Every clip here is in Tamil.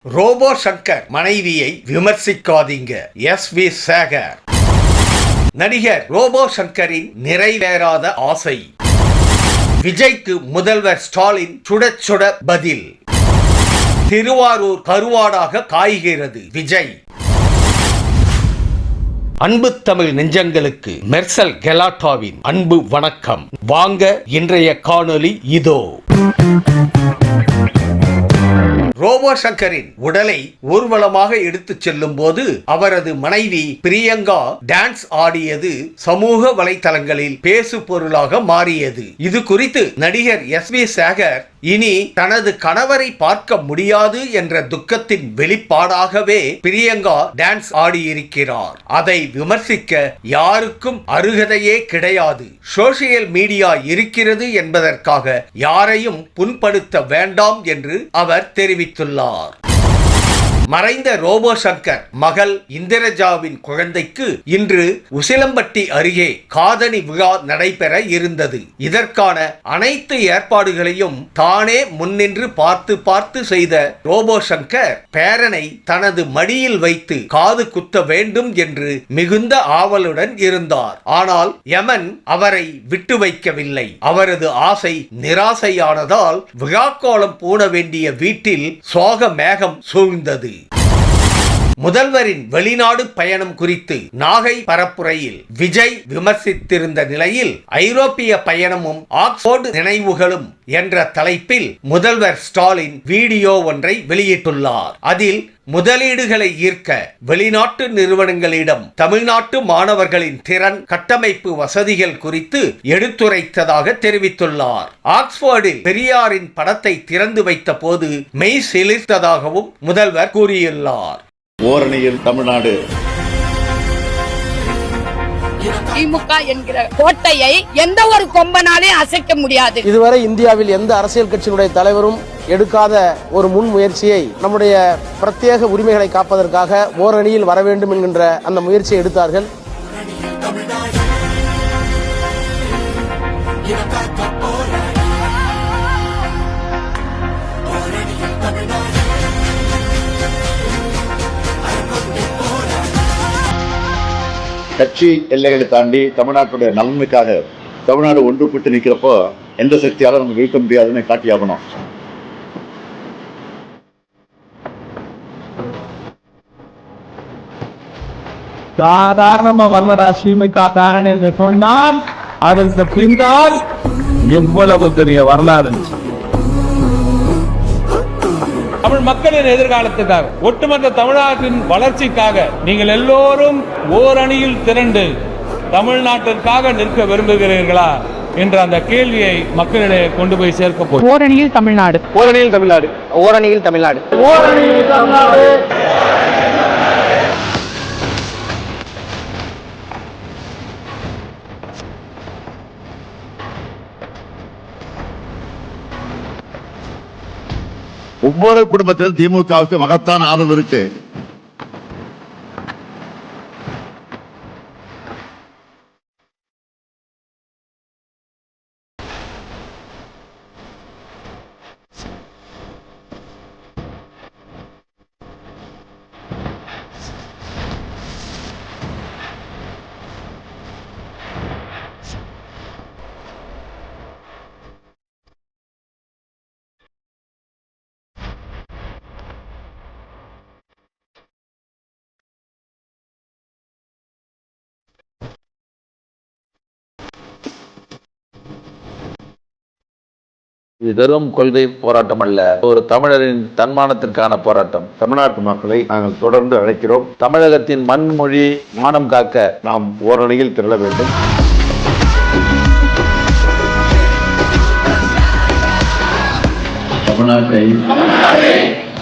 ரோபோ சங்கர் மனைவியை விமர்சிக்காதீங்க. எஸ்.வி. சேகர். நடிகர் ரோபோ சங்கரின் நிறைவேறாத ஆசை. விஜய்க்கு முதல்வர் ஸ்டாலின் சுட சுட பதில். திருவாரூர் கருவாடாக காய்கிறது விஜய். அன்பு தமிழ் நெஞ்சங்களுக்கு மெர்சல் கெலாட்டாவின் அன்பு வணக்கம். வாங்க இன்றைய காணொளி இதோ. ரோபோ சங்கரின் உடலை ஊர்வலமாக எடுத்துச் செல்லும் போது அவரது மனைவி பிரியங்கா டான்ஸ் ஆடியது சமூக வலைதளங்களில் பேசு பொருளாக மாறியது. இது குறித்து நடிகர் எஸ்.வி. சேகர் இனி தனது கணவரை பார்க்க முடியாது என்ற துக்கத்தின் வெளிப்பாடாகவே பிரியங்கா டான்ஸ் ஆடியிருக்கிறார். அதை விமர்சிக்க யாருக்கும் அருகதையே கிடையாது. சோசியல் மீடியா இருக்கிறது என்பதற்காக யாரையும் புண்படுத்த வேண்டாம் என்று அவர் தெரிவித்துள்ளார். மறைந்த ரோபோ சங்கர் மகள் இந்திரஜாவின் குழந்தைக்கு இன்று உசிலம்பட்டி அருகே காதணி விழா நடைபெற இருந்தது. இதற்கான அனைத்து ஏற்பாடுகளையும் தானே முன்னின்று பார்த்து செய்த ரோபோ சங்கர் பேரனை தனது மடியில் வைத்து காது குத்த வேண்டும் என்று மிகுந்த ஆவலுடன் இருந்தார். ஆனால் யமன் அவரை விட்டு வைக்கவில்லை. அவரது ஆசை நிராசையானதால் விழாக்கோலம் பூண வேண்டிய வீட்டில் சோக மேகம் சூழ்ந்தது. முதல்வரின் வெளிநாடு பயணம் குறித்து நாகை பரப்புரையில் விஜய் விமர்சித்திருந்த நிலையில் ஐரோப்பிய பயணமும் ஆக்ஸ்போர்டு நினைவுகளும் என்ற தலைப்பில் முதல்வர் ஸ்டாலின் வீடியோ ஒன்றை வெளியிட்டுள்ளார். அதில் முதலீடுகளை ஈர்க்க வெளிநாட்டு நிறுவனங்களிடம் தமிழ்நாட்டு மாணவர்களின் திறன் கட்டமைப்பு வசதிகள் குறித்து எடுத்துரைத்ததாக தெரிவித்துள்ளார். ஆக்ஸ்போர்டில் பெரியாரின் படத்தை திறந்து வைத்த போது மெய் சிலிர்த்ததாகவும் முதல்வர் கூறியுள்ளார். ஓரணியில் தமிழ்நாடு. திமுக என்கிற கோட்டையை எந்த ஒரு கொம்பனாலே அசைக்க முடியாது. இதுவரை இந்தியாவில் எந்த அரசியல் கட்சியினுடைய தலைவரும் எடுக்காத ஒரு முன் முயற்சியை நம்முடைய பிரத்யேக உரிமைகளை காப்பதற்காக ஓரணியில் வர வேண்டும் என்கின்ற அந்த முயற்சியை எடுத்தார்கள். கட்சி எல்லைகளை தாண்டி தமிழ்நாட்டுடைய நலனுக்காக தமிழ்நாடு ஒன்றுபட்டு நிற்கிறப்போ எந்த சக்தியாலும் நம்ம வீழ்த்த முடியாதுன்னு காட்டியாகணும். சாதாரணமா வரலாறு என்று சொன்னால் அதற்கு பின்னால் எவ்வளவு பெரிய வரலாறு. தமிழ் மக்களின் எதிர்காலத்துக்காக, ஒட்டுமொத்த தமிழ்நாட்டின் வளர்ச்சிக்காக நீங்கள் எல்லோரும் ஓரணியில் திரண்டு தமிழ்நாட்டிற்காக நிற்க விரும்புகிறீர்களா என்ற அந்த கேள்வியை மக்களிடையே கொண்டு போய் சேர்க்க போய் ஓரணியில் தமிழ்நாடு, ஓரணியில் தமிழ்நாடு, ஓரணியில் தமிழ்நாடு, ஓரணியில் தமிழ்நாடு. ஒவ்வொரு குடும்பத்திலும் திமுகவுக்கு மகத்தான ஆதரவு இருக்கு. இது வெறும் கொள்கை போராட்டம் அல்ல, ஒரு தமிழரின் தன்மானத்திற்கான போராட்டம். தமிழ்நாட்டு மக்களை நாங்கள் தொடர்ந்து அழைக்கிறோம். தமிழகத்தின் மண்மொழி மானம் காக்க நாம் ஓரணியில் திரள வேண்டும். தமிழ்நாட்டை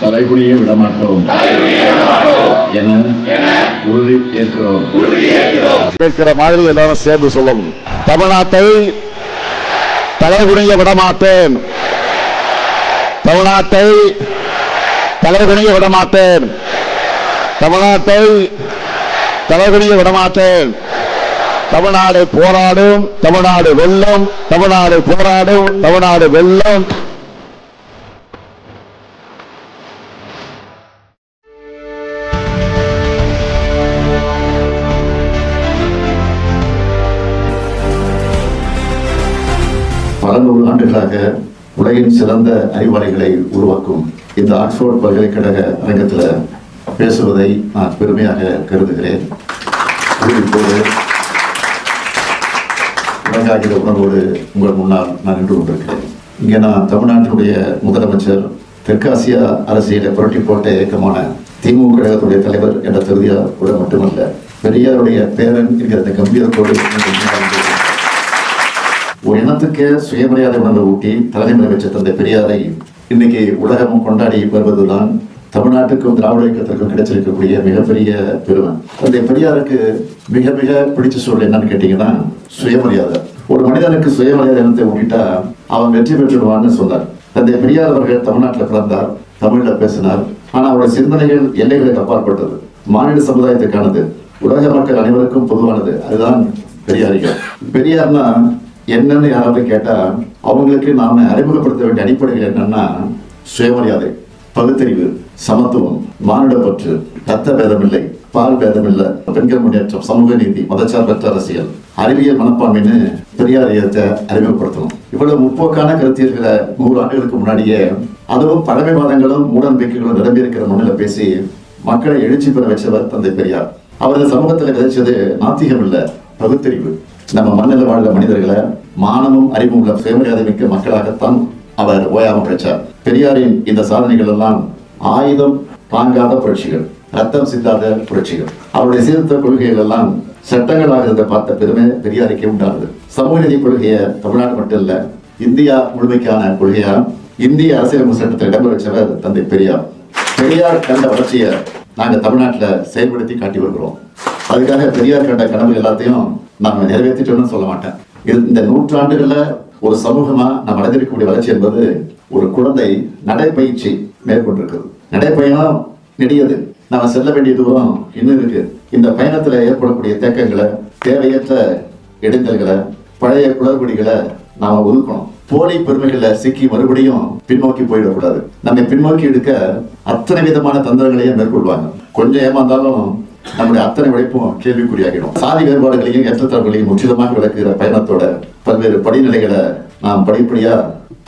தலைகுனிய விடமாட்டோம் என உறுதி ஏற்கிறோம். கேட்கிற மாதிரி எல்லாரும் சேர்ந்து சொல்லணும். தமிழ்நாட்டை தலைகுனிய விடமாட்டேன். தமிழ்நாட்டை தலைகுனிய விடமாட்டேன். தமிழ்நாட்டை தலைகுனிய விடமாட்டேன். தமிழ்நாடு போராடும், தமிழ்நாடு வெல்லும். தமிழ்நாடு போராடும், தமிழ்நாடு வெல்லும். ஆண்டுகளாக உலகின் சிறந்த அறிவாளிகளை உருவாக்கும் இந்த ஆக்ஸ்போர்ட் பல்கலைக்கழக அரங்கத்தில் பேசுவதை நான் பெருமையாக கருதுகிறேன். இப்போது இலங்காகிற உணர்வோடு உங்கள் முன்னால் நான் நின்று கொண்டிருக்கிறேன். இங்கே நான் தமிழ்நாட்டினுடைய முதலமைச்சர், தெற்காசியா அரசியலை புரட்டி போட்ட இயக்கமான திமுக கழகத்துடைய தலைவர் என்ற தகுதியோடு மட்டுமல்ல, பெரியாருடைய பேரன் என்கிற கம்பீரத்தோடு ஒரு இனத்துக்கு சுயமரியாதை உணர்வை ஊட்டி தலைமுறை வச்ச தந்தை பெரியாரை இன்னைக்கு உலகமும் கொண்டாடி வருவதுதான் தமிழ்நாட்டுக்கும் திராவிட இயக்கத்திற்கும் கிடைச்சிருக்கக்கூடிய மிகப்பெரிய பெருமை. தந்தை பெரியாருக்கு மிக மிக பிடிச்ச சூழல் என்னன்னு கேட்டீங்கன்னா சுயமரியாதை. ஒரு மனிதனுக்கு சுயமரியாதை இனத்தை ஊட்டிட்டா அவன் வெற்றி பெற்றுடுவான்னு சொன்னார். தந்தை பெரியார் அவர்கள் தமிழ்நாட்டில் பிறந்தார், தமிழ்ல பேசினார். ஆனா அவருடைய சிந்தனைகள் எல்லைகளுக்கு அப்பாற்பட்டது, மாநில சமுதாயத்துக்கானது, உலக மக்கள் அனைவருக்கும் பொதுவானது. அதுதான் பெரியாரிகள். பெரியார்னா என்னன்னு யாராவது கேட்டா அவங்களுக்கு நாம அறிமுகப்படுத்த வேண்டிய அடிப்படைகள் என்னன்னா சுயமரியாதை, பகுத்தறிவு, சமத்துவம், மானுடப்பற்று, ரத்த பேதமில்லை, பால் பேதமில்லை, பெண்கள் முன்னேற்றம், சமூக நீதி, மதச்சார்பற்ற அரசியல், அறிவியல் மனப்பான்மைன்னு பெரியார் இயக்கத்தை அறிமுகப்படுத்தணும். இவ்வளவு முற்போக்கான கருத்தியல்களை 100 ஆண்டுகளுக்கு முன்னாடியே, அதுவும் பழமைவாதங்களும் மூட நம்பிக்கைகளும் நிரம்பியிருக்கிற மண்ணில் பேசி மக்களை எழுச்சி பெற வச்சவர் தந்தை பெரியார். அவரது சமூகத்தில் விதைச்சது நாத்திகம் இல்ல, பகுத்தறிவு. நம்ம மண்ணில் வாழ்ந்த மனிதர்களை மானமும் அறிவும் உள்ள சுயமரியாதை மிக்க மக்களாகத்தான் அவர் ஓயாமல் உழைச்சார். பெரியாரின் இந்த சாதனைகள் எல்லாம் ஆயுதம் தாங்காத புரட்சிகள், ரத்தம் சிந்தாத புரட்சிகள். அவருடைய சீர்திருத்த கொள்கைகள் எல்லாம் சட்டங்களாக இருந்த பார்த்த பெருமை பெரியாருக்கே உண்டானது. சமூக நீதி கொள்கையை தமிழ்நாடு மட்டும் இல்ல, இந்தியா முழுமைக்கான கொள்கையா இந்திய அரசியலமைப்பு சட்டத்தில் இடம்பெற வச்சவர் தந்தை பெரியார். பெரியார் கண்ட வளர்ச்சியை நாங்க தமிழ்நாட்டில் செயல்படுத்தி காட்டி வருகிறோம். அதுக்காக பெரியார் கண்ட கனவு எல்லாத்தையும் நாம நிறைவேற்றிட்டோம்னு சொல்ல மாட்டேன். இந்த 100 ஆண்டுகள்ல ஒரு சமூகமா நாம் அடைந்திருக்கக்கூடிய வளர்ச்சி என்பது ஒரு குழந்தை நடைப்பயிற்சி மேற்கொண்டிருக்கிறது. நடைப்பயணம் நெடியது, நாம செல்ல வேண்டிய தூரம் இன்னும் இருக்கு. இந்த பயணத்துல ஏற்படக்கூடிய தேக்கங்களை, தேவையற்ற இடைஞ்சல்களை, பழைய குளறுபடிகளை நாம ஒதுக்கணும். போலி பெருமைகளை சிக்கி மறுபடியும் பின்னோக்கி போயிடக்கூடாது. நம்ம பின்னோக்கி எடுக்க அத்தனை விதமான தந்திரங்களையும் மேற்கொள்வாங்க. கொஞ்சம் ஏமாந்தாலும் நம்முடைய அத்தனை உழைப்பும் கேள்விக்குறியாகிடும். சாதி வேறுபாடுகளையும் ஏற்றத்தாழ்வுகளையும் முற்றிலுமாக விளக்குகிற பயணத்தோட பல்வேறு படிநிலைகளை நாம் படிப்படியா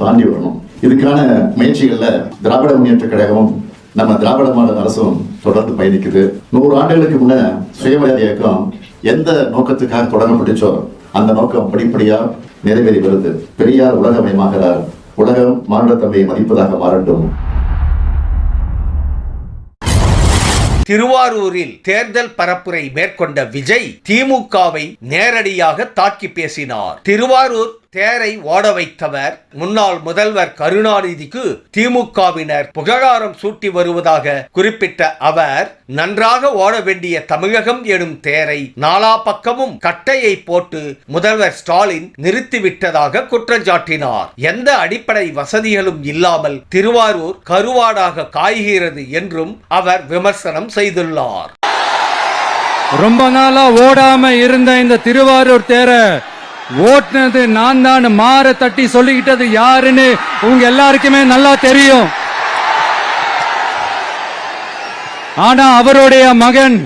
தாண்டி வரணும். இதுக்கான முயற்சிகள்ல திராவிட முன்னேற்ற கழகமும் நம்ம திராவிட மாடல் அரசும் தொடர்ந்து பயணிக்குது. 100 ஆண்டுகளுக்கு முன்ன சுயமரியாதை இயக்கம் எந்த நோக்கத்துக்காக தொடங்கப்பட்டுச்சோ அந்த நோக்கம் படிப்படியா நிறைவேறி வருது. பெரியார் உலகமயமாகிறார். உலகம் மானுட தன்மையை மதிப்பதாக மாறட்டும். திருவாரூரில் தேர்தல் பரப்புரை மேற்கொண்ட விஜய் திமுகவை நேரடியாக தாக்கி பேசினார். திருவாரூர் தேரை ஓட வைத்தவர் முன்னாள் முதல்வர் கருணாநிதிக்கு திமுகவினர் புகழாரம் சூட்டி வருவதாக குறிப்பிட்ட அவர், நன்றாக ஓட வேண்டிய தமிழகம் எனும் தேரை நாலா பக்கமும் கட்டையை போட்டு முதல்வர் ஸ்டாலின் நிறுத்திவிட்டதாக குற்றஞ்சாட்டினார். எந்த அடிப்படை வசதிகளும் இல்லாமல் திருவாரூர் கருவாடாக காய்கிறது என்றும் அவர் விமர்சனம் செய்துள்ளார். ரொம்ப நாளா ஓடாம இருந்த இந்த திருவாரூர் தேர ஓட்டுனது நான் தான், மாற தட்டி சொல்லிக்கிட்டது யாருன்னு உங்க எல்லாருக்குமே நல்லா தெரியும். ஆனா அவருடைய மகன்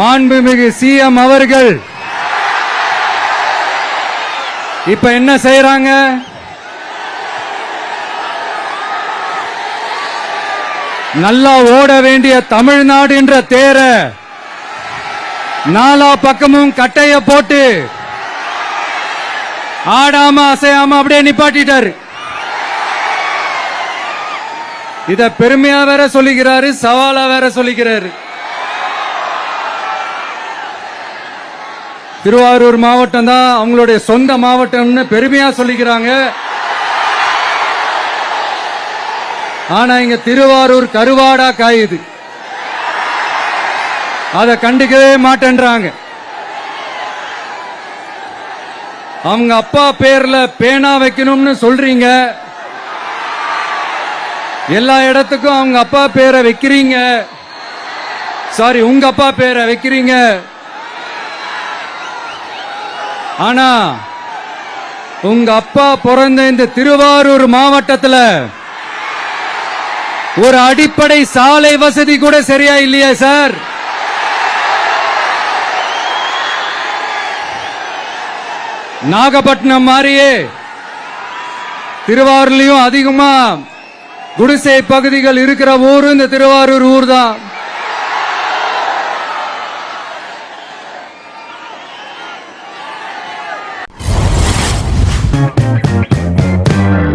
மாண்புமிகு சிஎம் அவர்கள் இப்ப என்ன செய்யறாங்க? நல்லா ஓட வேண்டிய தமிழ்நாடு என்ற தேர நாலா பக்கமும் கட்டைய போட்டு ஆடாம அசையாம அப்படியே நிப்பாட்டிட்டாரு. இத பெருமையா வேற சொல்லிக்கிறாரு, சவாலா வேற சொல்லிக்கிறாரு. திருவாரூர் மாவட்டம் தான் அவங்களுடைய சொந்த மாவட்டம்னு பெருமையா சொல்லிக்கிறாங்க. ஆனா இங்க திருவாரூர் கருவாடா காயுது. அதை கண்டுக்கவே மாட்டேன்றாங்க. அவங்க அப்பா பேர்ல பேனா வைக்கணும்னு சொல்றீங்க, எல்லா இடத்துக்கும் அவங்க அப்பா பேரை வைக்கிறீங்க. சாரி, உங்க அப்பா பேரை வைக்கிறீங்க. ஆனா உங்க அப்பா பிறந்த இந்த திருவாரூர் மாவட்டத்துல ஒரு அடிப்படை சாலை வசதி கூட சரியா இல்லையா சார்? நாகப்பட்டினம் மாதிரியே திருவாரூர்லயும் அதிகமா குடிசை பகுதிகள் இருக்கிற ஊர் இந்த திருவாரூர் ஊர் தான்.